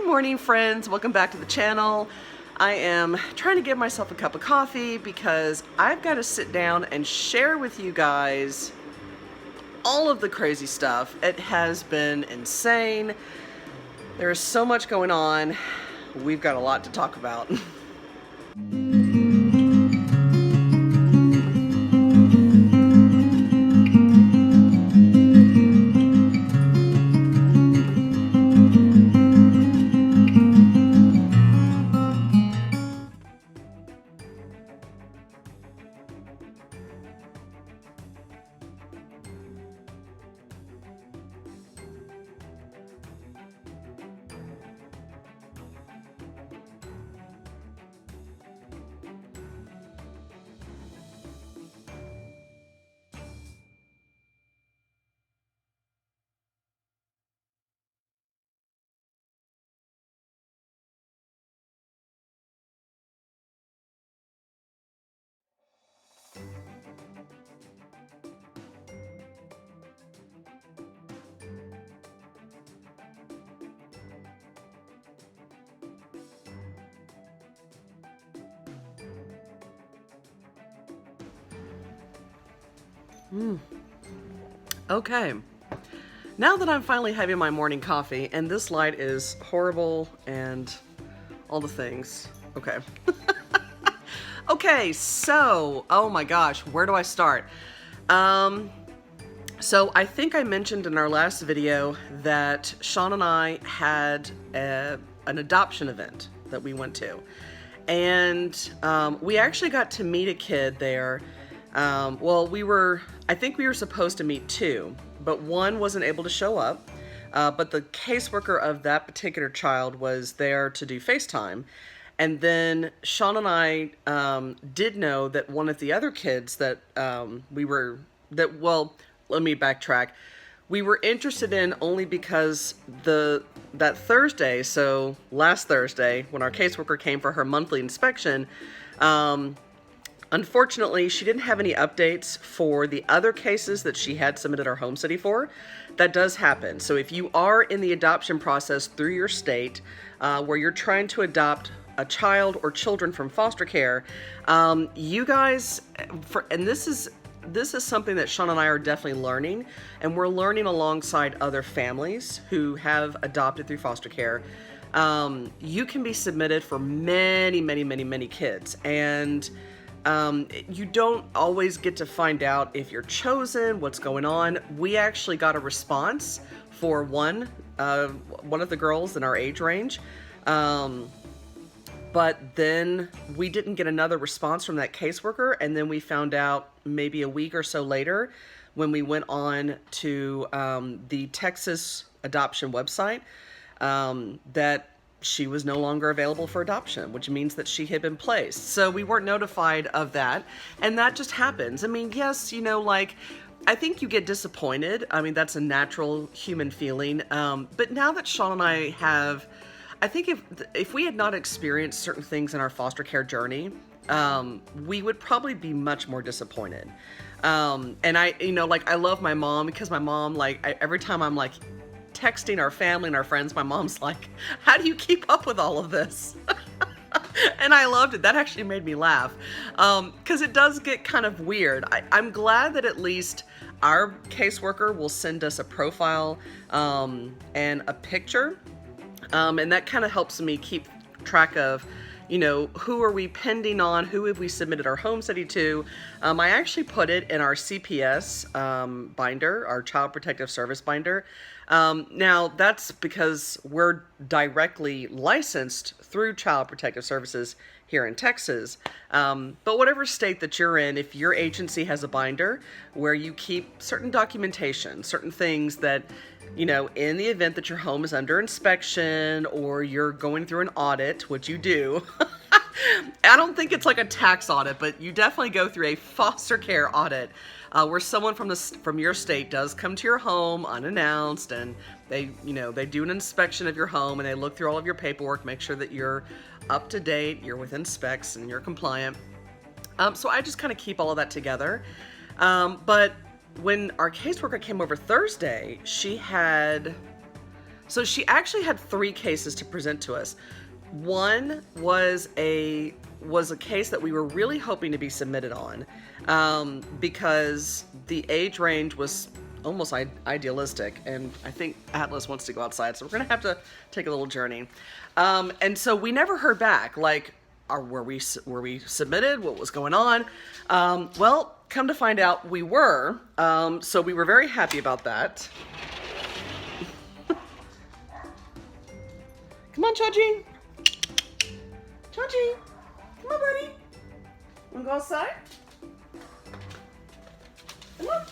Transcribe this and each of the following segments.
Good morning, friends. Welcome back to the channel. I am trying to give myself a cup of coffee because I've got to sit down and share with you guys all of the crazy stuff. It has been insane. There is so much going on. We've got a lot to talk about. Okay, now that I'm finally having my morning coffee, and this light is horrible and all the things. Okay. Okay, so, oh my gosh, where do I start? So I think I mentioned in our last video that Sean and I had an adoption event that we went to. And we actually got to meet a kid there. I think we were supposed to meet two, but one wasn't able to show up. But the caseworker of that particular child was there to do FaceTime. And then Sean and I did know that one of the other kids that let me backtrack. We were interested in only because that Thursday, so last Thursday, when our caseworker came for her monthly inspection, unfortunately, she didn't have any updates for the other cases that she had submitted our home study for. That does happen. So if you are in the adoption process through your state, where you're trying to adopt a child or children from foster care, you guys, and this is something that Sean and I are definitely learning, and we're learning alongside other families who have adopted through foster care. You can be submitted for many kids, and you don't always get to find out if you're chosen, what's going on. We actually got a response for one of the girls in our age range. But then we didn't get another response from that caseworker, and then we found out maybe a week or so later when we went on to the Texas adoption website that she was no longer available for adoption, which means that she had been placed. So we weren't notified of that, and that just happens. I mean, yes, I think you get disappointed. I mean, that's a natural human feeling. But now that Sean and I have, I think if we had not experienced certain things in our foster care journey, we would probably be much more disappointed. And I love my mom, because my mom, every time I'm texting our family and our friends, my mom's like, how do you keep up with all of this? And I loved it. That actually made me laugh, because it does get kind of weird. I'm glad that at least our caseworker will send us a profile and a picture. And that kind of helps me keep track of, who are we pending on, who have we submitted our home study to. I actually put it in our CPS binder, our Child Protective Service binder. Now, that's because we're directly licensed through Child Protective Services here in Texas. But whatever state that you're in, if your agency has a binder where you keep certain documentation, certain things that, in the event that your home is under inspection or you're going through an audit, which you do. I don't think it's like a tax audit, but you definitely go through a foster care audit, where someone from your state does come to your home unannounced, and they do an inspection of your home, and they look through all of your paperwork, make sure that you're up to date, you're within specs, and you're compliant. So I just kind of keep all of that together. But when our caseworker came over Thursday, she had So she actually had 3 cases to present to us. One was a case that we were really hoping to be submitted on, because the age range was almost idealistic, and I think Atlas wants to go outside, so we're gonna have to take a little journey. And so we never heard back, like, were we submitted? What was going on? Well, come to find out, we were. So we were very happy about that. Come on, Chachi. Chachi, come on, buddy. Wanna go outside? Come on.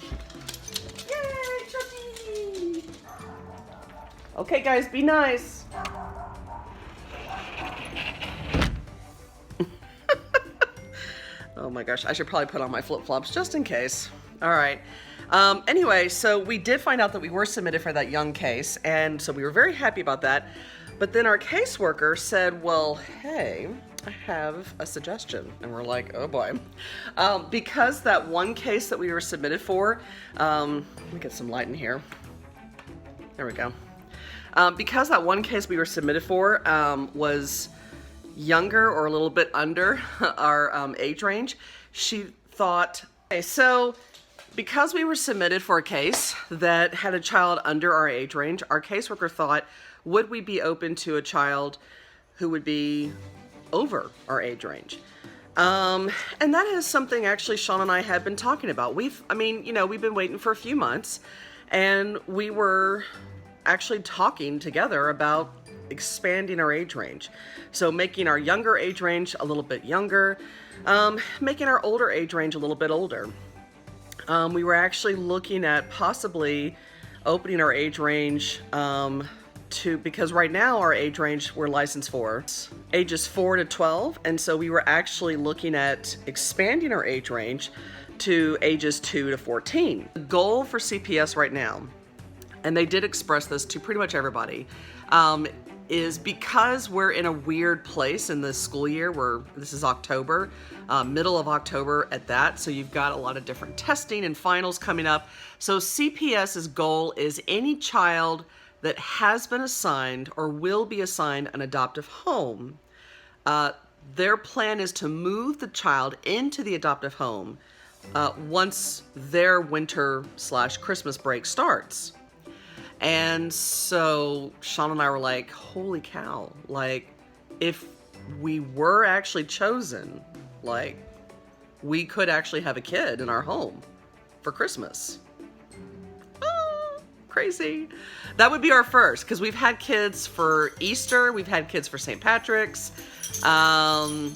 Yay, Chachi. Okay, guys, be nice. Oh my gosh, I should probably put on my flip-flops just in case. All right. Anyway, so we did find out that we were submitted for that young case, and so we were very happy about that. But then our caseworker said, well, hey, I have a suggestion. And we're like, oh boy. Because that one case that we were submitted for, let me get some light in here. There we go. Because that one case we were submitted for was younger or a little bit under our age range, she thought, okay, so because we were submitted for a case that had a child under our age range, our caseworker thought, would we be open to a child who would be over our age range? And that is something actually Sean and I had been talking about. We've been waiting for a few months, and we were actually talking together about expanding our age range. So making our younger age range a little bit younger, making our older age range a little bit older. We were actually looking at possibly opening our age range because right now our age range we're licensed for ages 4 to 12, and so we were actually looking at expanding our age range to ages 2 to 14. The goal for CPS right now, and they did express this to pretty much everybody, is because we're in a weird place in this school year where this is October, middle of October at that, so you've got a lot of different testing and finals coming up. So CPS's goal is any child that has been assigned or will be assigned an adoptive home, their plan is to move the child into the adoptive home once their winter/Christmas break starts. And so Sean and I were like, holy cow, like, if we were actually chosen, like, we could actually have a kid in our home for Christmas. Crazy. That would be our first, because we've had kids for Easter, we've had kids for St. Patrick's. I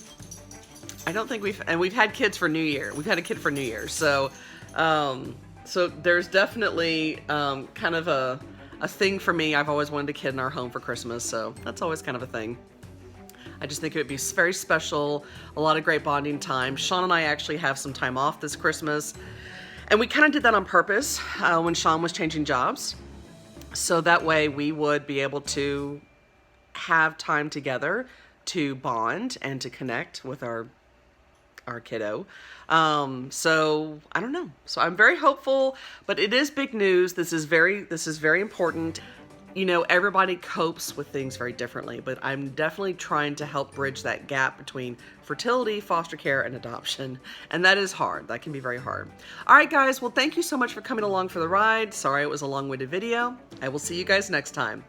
don't think we've had kids for New Year. We've had a kid for New Year. So there's definitely kind of a thing for me. I've always wanted a kid in our home for Christmas, so that's always kind of a thing. I just think it would be very special, a lot of great bonding time. Sean and I actually have some time off this Christmas, and we kind of did that on purpose when Sean was changing jobs. So that way we would be able to have time together to bond and to connect with our kiddo. So I don't know. So I'm very hopeful, but it is big news. This is very important. You know, everybody copes with things very differently, but I'm definitely trying to help bridge that gap between fertility, foster care, and adoption. And that is hard. That can be very hard. All right, guys. Well, thank you so much for coming along for the ride. Sorry it was a long-winded video. I will see you guys next time.